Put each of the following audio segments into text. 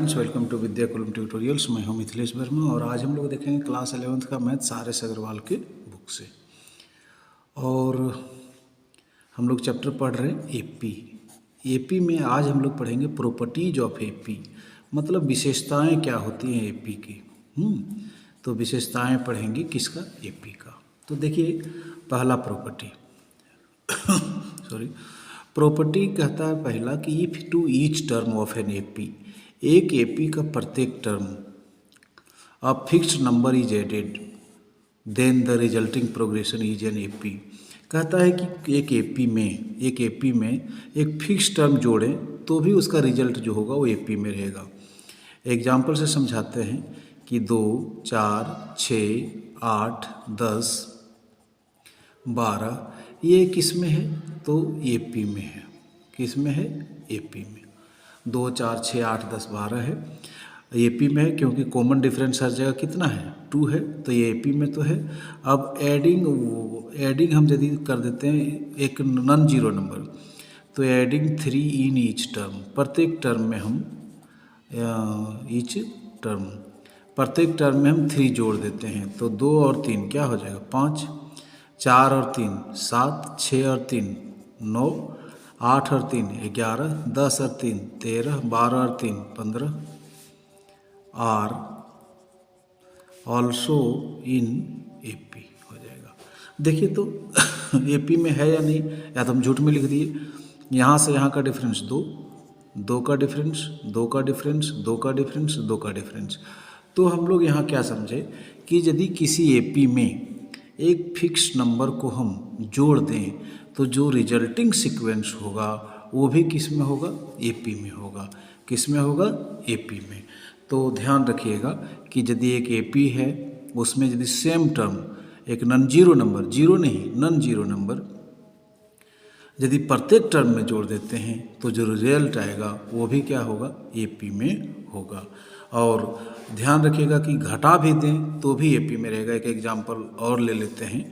Friends, welcome to Vidyakulam tutorials. मैं हूं मिथिलेश वर्मा और आज हम लोग देखेंगे क्लास 11th का मैथ सारेस अग्रवाल के बुक से। और हम लोग चैप्टर पढ़ रहे हैं एपी में आज हम लोग पढ़ेंगे प्रॉपर्टीज ऑफ एपी, मतलब विशेषताएं क्या होती हैं एपी की। तो विशेषताएं पढ़ेंगे किसका, एपी का। तो देखिए पहला प्रॉपर्टी प्रॉपर्टी कहता है पहला कि if to each term of an AP, एक एपी का प्रत्येक term a fixed number is added then the resulting progression is an AP. कहता है कि एक एपी में एक फिक्स टर्म जोड़ें तो भी उसका रिजल्ट जो होगा वो एपी में रहेगा। एग्जाम्पल से समझाते हैं कि 2, 4, 6, 8, 10, 12 ये किस में है, तो एपी में है। किस में है, एपी में। 2, 4, 6, 8, 10, 12 है, एपी में है क्योंकि कॉमन डिफरेंस हर जगह कितना है, 2 है, तो ये एपी में तो है। अब एडिंग हम यदि कर देते हैं एक नॉन जीरो नंबर, तो एडिंग 3 इन ईच टर्म, प्रत्येक टर्म में हम प्रत्येक टर्म में हम 3 जोड़ देते हैं, तो 2 और 3 क्या हो जाएगा, 5, 4 और 3 7, 6 और 3 9, 8 और 3 11, 10 और 3 13, 12 और 3 15 आर ऑल्सो इन एपी हो जाएगा। देखिए तो एपी में है या नहीं, या तो हम झूठ में लिख दिए। यहाँ से यहाँ का डिफरेंस 2, 2 का डिफरेंस, 2 का डिफरेंस, 2 का डिफरेंस, 2 का डिफरेंस। तो हम लोग यहाँ क्या समझे कि यदि किसी एपी में एक फिक्स नंबर को हम जोड़ दें तो जो रिजल्टिंग सीक्वेंस होगा वो भी किस में होगा, एपी में होगा। किस में होगा, एपी में। तो ध्यान रखिएगा कि यदि एक एपी है उसमें यदि सेम टर्म एक नॉन जीरो नंबर, जीरो नहीं नॉन जीरो नंबर यदि प्रत्येक टर्म में जोड़ देते हैं तो जो रिजल्ट आएगा वो भी क्या होगा, एपी में होगा। और ध्यान रखिएगा कि घटा भी दें तो भी एपी में रहेगा। एक एग्जांपल और ले लेते हैं,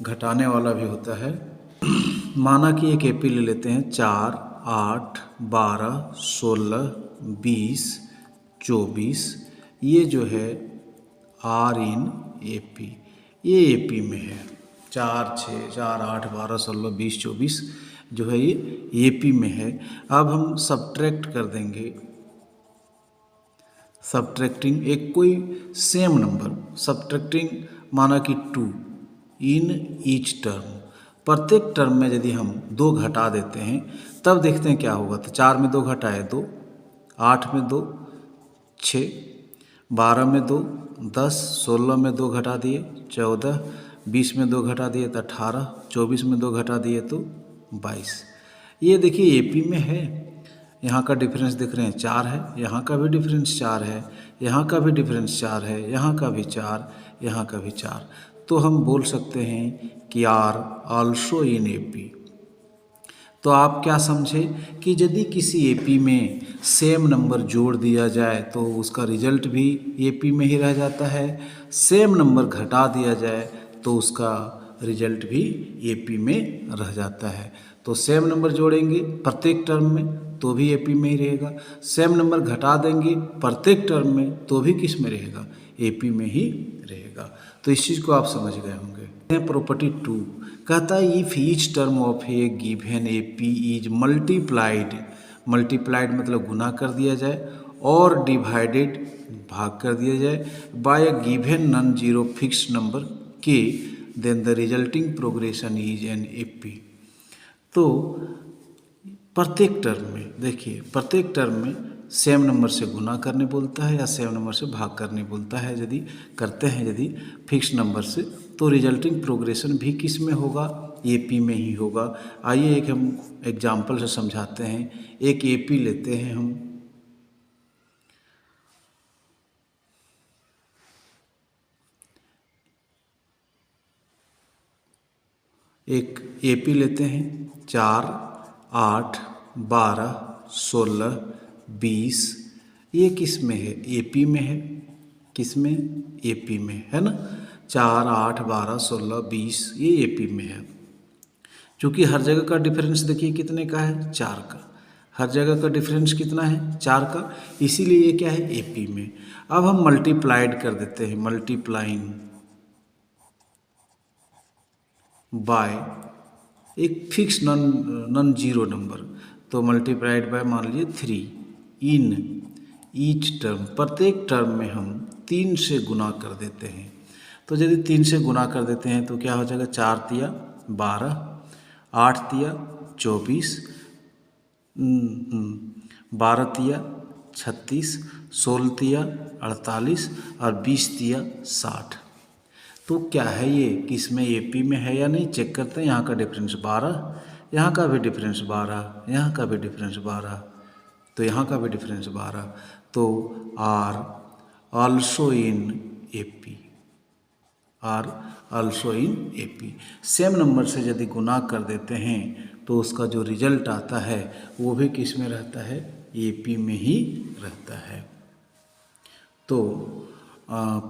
घटाने वाला भी होता है। माना कि एक एपी ले लेते हैं 4, 8, 12, 16, 20, 24, ये जो है आर इन एपी, ये एपी में है। 4, 6, 4, 8, 12, 16, 20, 24 जो है ये एपी में है। अब हम सब्ट्रैक्ट कर देंगे, सब्ट्रैक्टिंग एक कोई सेम नंबर, सब्ट्रैक्टिंग माना कि 2 इन ईच टर्म, प्रत्येक टर्म में यदि हम 2 घटा देते हैं तब देखते हैं क्या होगा। तो 4 में 2 घटाए 2, 8 में 2 6, 12 में 2 10, 16 में 2 घटा दिए 14, 20 में 2 घटा दिए तो 18, 24 में 2 घटा दिए तो 22। ये देखिए एपी में है। यहाँ का डिफरेंस देख रहे हैं 4 है, यहाँ का भी डिफरेंस 4 है, यहाँ का भी डिफरेंस 4 है, यहाँ का भी 4, यहाँ का भी 4। तो हम बोल सकते हैं कि आर ऑल्सो इन एपी। तो आप क्या समझे कि यदि किसी एपी में सेम नंबर जोड़ दिया जाए तो उसका रिजल्ट भी एपी में ही रह जाता है, सेम नंबर घटा दिया जाए तो उसका रिजल्ट भी एपी में रह जाता है। तो सेम नंबर जोड़ेंगे प्रत्येक टर्म में तो भी एपी में ही रहेगा, सेम नंबर घटा देंगे प्रत्येक टर्म में तो भी किस में रहेगा, एपी में ही रहेगा। तो इस चीज़ को आप समझ गए होंगे। प्रॉपर्टी 2 कहता है if each term of A given AP is multiplied मतलब गुना कर दिया जाए, और डिवाइडेड भाग कर दिया जाए, by a given non zero fix number के, then the resulting progression is an AP. तो प्रत्येक टर्म में देखिए, प्रत्येक टर्म में सेम नंबर से गुना करने बोलता है या सेम नंबर से भाग करने बोलता है। यदि करते हैं यदि फिक्स नंबर से तो रिजल्टिंग प्रोग्रेशन भी किस में होगा, एपी में ही होगा। आइए एक हम एग्जाम्पल से समझाते हैं। एक एपी लेते हैं हम, एक एपी लेते हैं 4, 8, 12, 16, 20, ये किस में है, एपी में है। किस में, एपी में है ना। 4, 8, 12, 16, 20 ये एपी में है। क्योंकि हर जगह का डिफरेंस देखिए कितने का है, 4 का। हर जगह का डिफरेंस कितना है 4 का, इसीलिए ये क्या है एपी में। अब हम मल्टीप्लाइड कर देते हैं, मल्टीप्लाइंग बाय एक फिक्स नॉन जीरो नंबर, तो मल्टीप्लाइड बाय मान लीजिए 3 इन ईच टर्म, प्रत्येक टर्म में हम 3 से गुना कर देते हैं। तो यदि 3 से गुना कर देते हैं तो क्या हो जाएगा, 4 तिया 12, 8 तिया 24, 12 तिया 36, 16 तिया 48 और 20 तिया 60। तो क्या है ये, किस में एपी में है या नहीं चेक करते हैं। यहाँ का डिफरेंस 12, यहाँ का भी डिफरेंस 12, यहाँ का भी डिफरेंस 12, तो यहाँ का भी डिफरेंस 12, तो are also in AP, are also in AP. Same number से यदि गुना कर देते हैं तो उसका जो रिजल्ट आता है वो भी किस में रहता है, एपी में ही रहता है। तो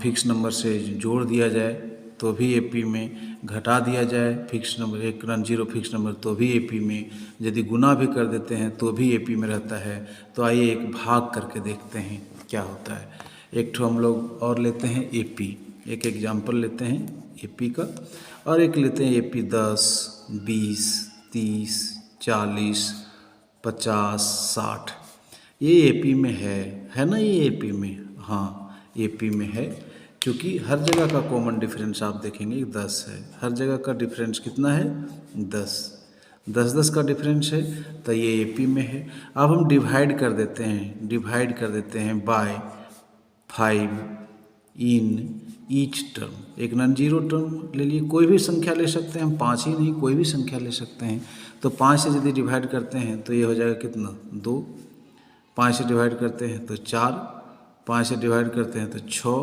फिक्स नंबर से जोड़ दिया जाए तो भी एपी में, घटा दिया जाए फिक्स नंबर एक नॉन जीरो फिक्स नंबर तो भी एपी में, यदि गुना भी कर देते हैं तो भी एपी में रहता है। तो आइए एक भाग करके देखते हैं क्या होता है। एक ठो हम लोग और लेते हैं एपी, एक एग्जाम्पल लेते हैं एपी का, और एक लेते हैं एपी 10, 20, 30, 40, 50, 60। ये एपी में है ना, ये एपी में, हाँ एपी में है, क्योंकि हर जगह का कॉमन डिफरेंस आप देखेंगे 10 है। हर जगह का डिफरेंस कितना है 10, 10 का डिफरेंस है, तो ये एपी में है। अब हम डिवाइड कर देते हैं, बाय 5 इन ईच टर्म। एक नॉन जीरो टर्म ले लिए, कोई भी संख्या ले सकते हैं हम, 5 ही नहीं कोई भी संख्या ले सकते हैं। तो 5 से यदि डिवाइड करते हैं तो ये हो जाएगा कितना 2, 5 से डिवाइड करते हैं तो 4, 5 से डिवाइड करते हैं तो 6,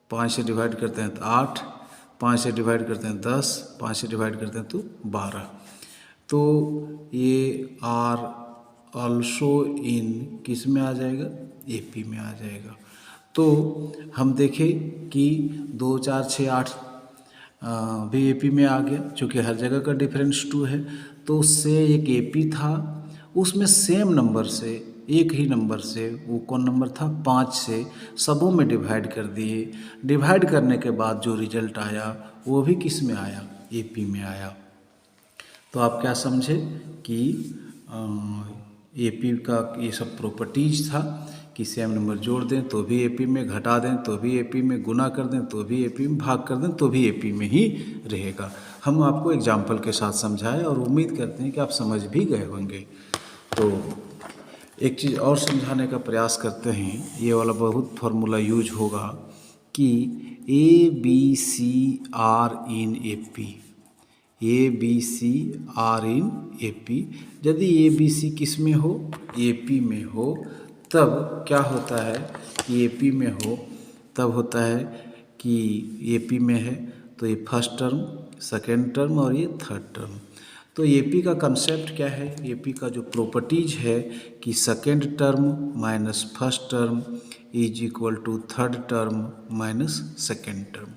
5 से डिवाइड करते हैं तो 8, 5 से डिवाइड करते हैं 10, 5 से डिवाइड करते हैं तो 12। तो ये आर ऑल्सो इन किस में आ जाएगा, एपी में आ जाएगा। तो हम देखें कि 2, 4, 6, 8 भी एपी में आ गया, चूँकि हर जगह का डिफरेंस 2 है। तो उससे एक एपी था, उसमें सेम नंबर से, एक ही नंबर से, वो कौन नंबर था 5 से, सबों में डिवाइड कर दिए। डिवाइड करने के बाद जो रिजल्ट आया वो भी किस में आया, एपी में आया। तो आप क्या समझे कि एपी का ये सब प्रॉपर्टीज था कि सेम नंबर जोड़ दें तो भी एपी में, घटा दें तो भी एपी में, गुना कर दें तो भी एपी में, भाग कर दें तो भी एपी में ही रहेगा। हम आपको एग्जाम्पल के साथ समझाएं और उम्मीद करते हैं कि आप समझ भी गए होंगे। तो एक चीज़ और समझाने का प्रयास करते हैं, ये वाला बहुत फार्मूला यूज होगा कि A B C are in A P, A B C are in A P. यदि ए बी सी किस में हो, ए पी में हो, तब क्या होता है कि ए पी में हो, तब होता है कि ए पी में है तो ये फर्स्ट टर्म, सेकेंड टर्म और ये थर्ड टर्म। तो एपी का कंसेप्ट क्या है, एपी का जो प्रॉपर्टीज है कि second term minus first term is equal to third term minus second term.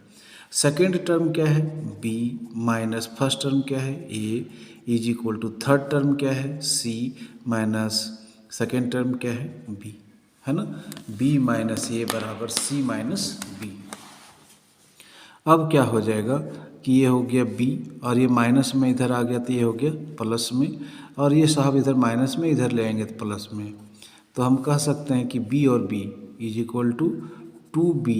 Second term क्या है बी, माइनस फर्स्ट टर्म क्या है A, is equal to third term क्या है सी, माइनस सेकेंड टर्म क्या है बी, है ना। बी माइनस ए बराबर सी माइनस बी। अब क्या हो जाएगा कि ये हो गया b और ये माइनस में इधर आ गया तो ये हो गया प्लस में, और ये साहब इधर माइनस में इधर ले आएंगे तो प्लस में। तो हम कह सकते हैं कि b और b is equal to 2b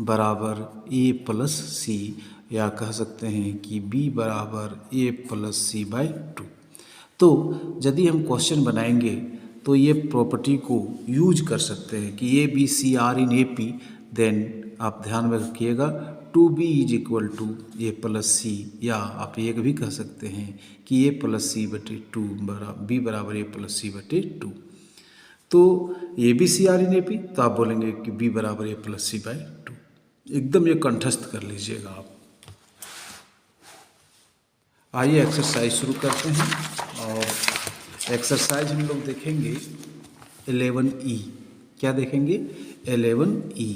बराबर a प्लस सी, या कह सकते हैं कि b बराबर a प्लस सी बाई 2। तो यदि हम क्वेश्चन बनाएंगे तो ये प्रॉपर्टी को यूज कर सकते हैं कि A B C are in A P, then आप ध्यान में रखिएगा 2b is equal to A plus C, या आप ये भी कह सकते हैं कि ए प्लस सी बटे 2 बी बराबर ए प्लस सी बटे 2। तो A B C are in A P, तो आप बोलेंगे कि बी बराबर ए प्लस सी बाई 2। एकदम ये कंठस्थ कर लीजिएगा आप। आइए एक्सरसाइज शुरू करते हैं, और एक्सरसाइज हम लोग देखेंगे 11E। क्या देखेंगे 11E।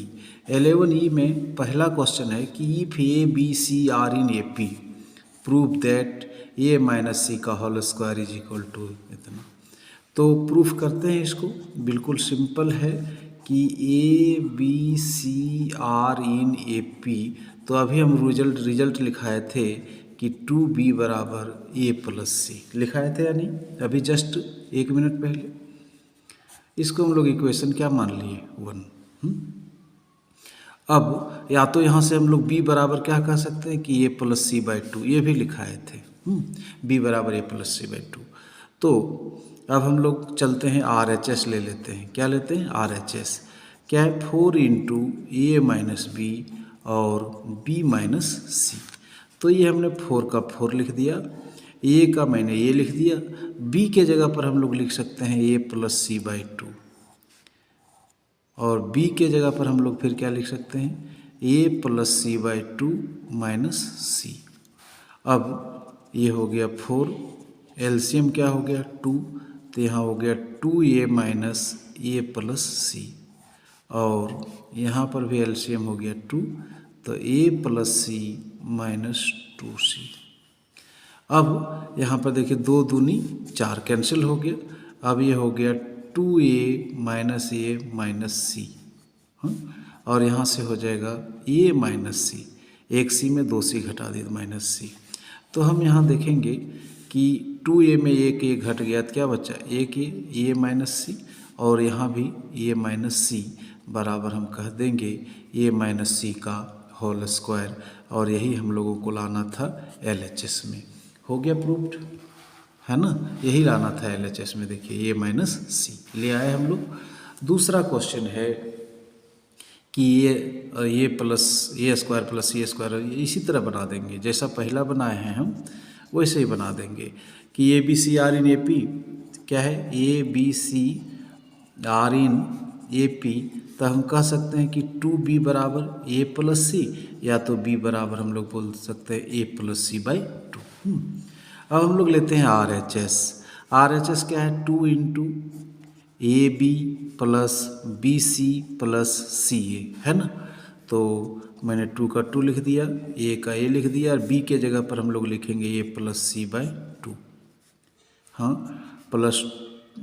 11E में पहला क्वेश्चन है कि if A B C are in A P prove that A minus C का whole square is equal to इतना। तो प्रूफ करते हैं इसको। बिल्कुल सिंपल है कि A B C are in A P. तो अभी हम रिजल्ट लिखाए थे कि 2b बराबर a प्लस सी लिखाए थे, यानी अभी जस्ट 1 मिनट पहले। इसको हम लोग इक्वेशन क्या मान लिए 1। अब या तो यहाँ से हम लोग b बराबर क्या कह सकते हैं कि a प्लस सी बाई 2, ये भी लिखाए थे। b बराबर a प्लस सी बाई 2। तो अब हम लोग चलते हैं RHS ले लेते हैं। क्या लेते हैं? RHS। क्या है? 4 इंटू ए माइनस बी और b माइनस सी। तो ये हमने 4 का 4 लिख दिया, a का मैंने ये लिख दिया, b के जगह पर हम लोग लिख सकते हैं a प्लस सी बाई 2, और b के जगह पर हम लोग फिर क्या लिख सकते हैं? a plus C by 2 minus C. अब ये हो गया 4, एलसीएम क्या हो गया 2, तो यहाँ हो गया 2a माइनस ए प्लस सी, और यहाँ पर भी एलसीएम हो गया 2, तो a plus C minus 2c। अब यहाँ पर देखिए 2 दूनी 4 कैंसिल हो गया। अब ये हो गया 2a माइनस ए माइनस सी, और यहाँ से हो जाएगा a माइनस सी, एक सी में 2c घटा दिया माइनस सी। तो हम यहाँ देखेंगे कि 2a में एक a घट गया तो क्या बचा? एक a माइनस सी, और यहाँ भी a माइनस सी बराबर हम कह देंगे a माइनस सी का होल स्क्वायर, और यही हम लोगों को लाना था LHS में। हो गया प्रूव्ड, है ना? यही लाना था LHS में। देखिए a माइनस सी ले आए हम लोग। दूसरा क्वेश्चन है कि ये प्लस ए स्क्वायर प्लस सी स्क्वायर इसी तरह बना देंगे जैसा पहला बनाए हैं हम, वैसे ही बना देंगे कि A B C are in A P. क्या है? A B C are in A P. तो हम कह सकते हैं कि 2b बराबर a प्लस सी, या तो b बराबर हम लोग बोल सकते हैं a प्लस सी बाई 2। अब हम लोग लेते हैं RHS। RHS क्या है? 2 into A B plus B C plus C A, है ना? तो मैंने 2 का 2 लिख दिया, a का a लिख दिया, और b के जगह पर हम लोग लिखेंगे a प्लस सी बाई 2। हाँ, प्लस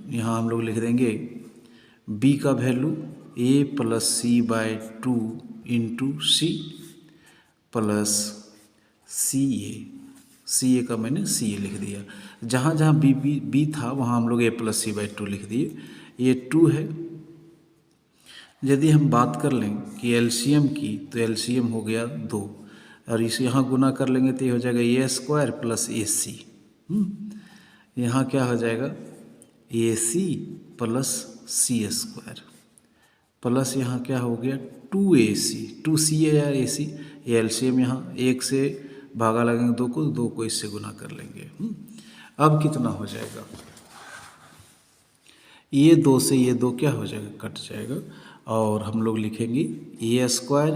यहाँ हम लोग लिख देंगे b का value a plus C by 2 into C plus C A का मैंने सी ए लिख दिया। जहाँ जहाँ बी था वहाँ हम लोग a प्लस सी बाई 2 लिख दिए। ये 2 है। यदि हम बात कर लें कि एलसीएम की, तो एलसीएम हो गया 2, और इसे यहाँ गुना कर लेंगे तो ये हो जाएगा ए स्क्वायर प्लस ए सी। यहाँ क्या हो जाएगा? ए सी प्लस सी स्क्वायर, प्लस यहाँ क्या हो गया 2ac, 2c है या ac। ये एलसीएम यहाँ 1 से भागा लगेंगे 2 को, 2 को इससे गुना कर लेंगे। अब कितना हो जाएगा? ये 2 से ये 2 क्या हो जाएगा? कट जाएगा, और हम लोग लिखेंगे ए स्क्वायर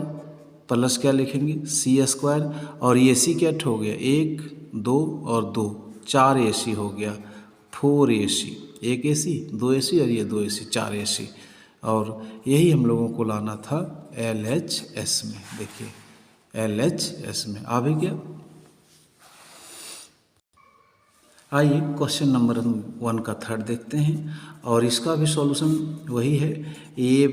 प्लस क्या लिखेंगे? सी स्क्वायर, और ए सी क्या हो गया? 1 2 और 2 4 ac हो गया 4ac, 1 ac 2 ac और ये 2 ac 4 ac। और यही हम लोगों को लाना था LHS में। देखिए LHS में आ भी गया। आइए क्वेश्चन नंबर 1 का थर्ड देखते हैं, और इसका भी सॉल्यूशन वही है। ए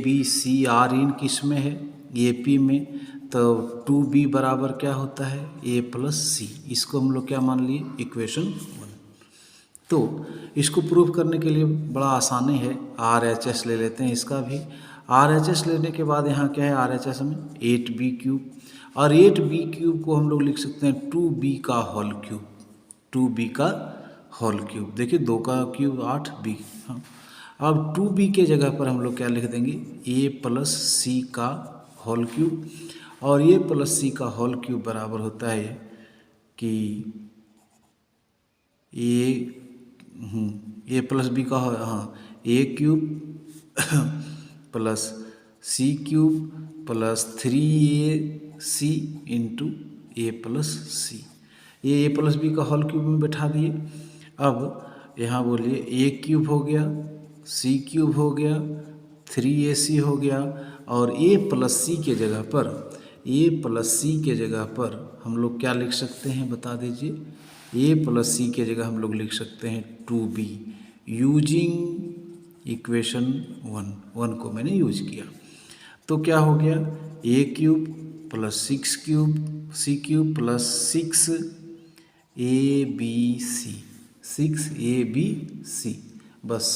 बी सी आर इन किस में है? ए पी में। तो 2b बराबर क्या होता है? a प्लस सी। इसको हम लोग क्या मान लिए? इक्वेशन 1। तो इसको प्रूव करने के लिए बड़ा आसानी है, RHS ले लेते हैं इसका भी। RHS लेने के बाद यहाँ क्या है RHS में? 8b क्यूब, और 8b क्यूब को हम लोग लिख सकते हैं 2b का होल क्यूब, 2b का होल क्यूब। देखिए 2 का क्यूब 8b। हाँ, अब 2b के जगह पर हम लोग क्या लिख देंगे? a प्लस सी का होल क्यूब, और a प्लस सी का होल क्यूब बराबर होता है कि ए प्लस बी का, हाँ, ए क्यूब प्लस सी क्यूब प्लस 3ac इंटू ए प्लस सी। ये a प्लस बी का होल क्यूब में बैठा दिए। अब यहाँ बोलिए a क्यूब हो गया, c क्यूब हो गया, 3ac हो गया, और a प्लस सी के जगह पर, a प्लस सी के जगह पर हम लोग क्या लिख सकते हैं? बता दीजिए। a प्लस सी के जगह हम लोग लिख सकते हैं 2b यूजिंग इक्वेशन 1 को मैंने यूज किया, तो क्या हो गया, A cube plus 6 cube C cube plus 6 A B C, 6 बस।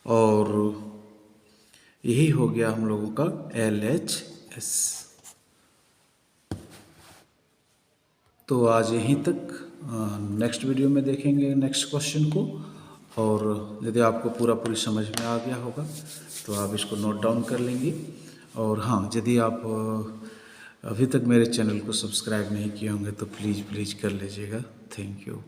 और यही हो गया हम लोगों का LHS। तो आज यहीं तक, नेक्स्ट वीडियो में देखेंगे नेक्स्ट क्वेश्चन को। और यदि आपको पूरी समझ में आ गया होगा तो आप इसको नोट डाउन कर लेंगे। और हाँ, यदि आप अभी तक मेरे चैनल को सब्सक्राइब नहीं किए होंगे तो प्लीज़ कर लीजिएगा। Thank you.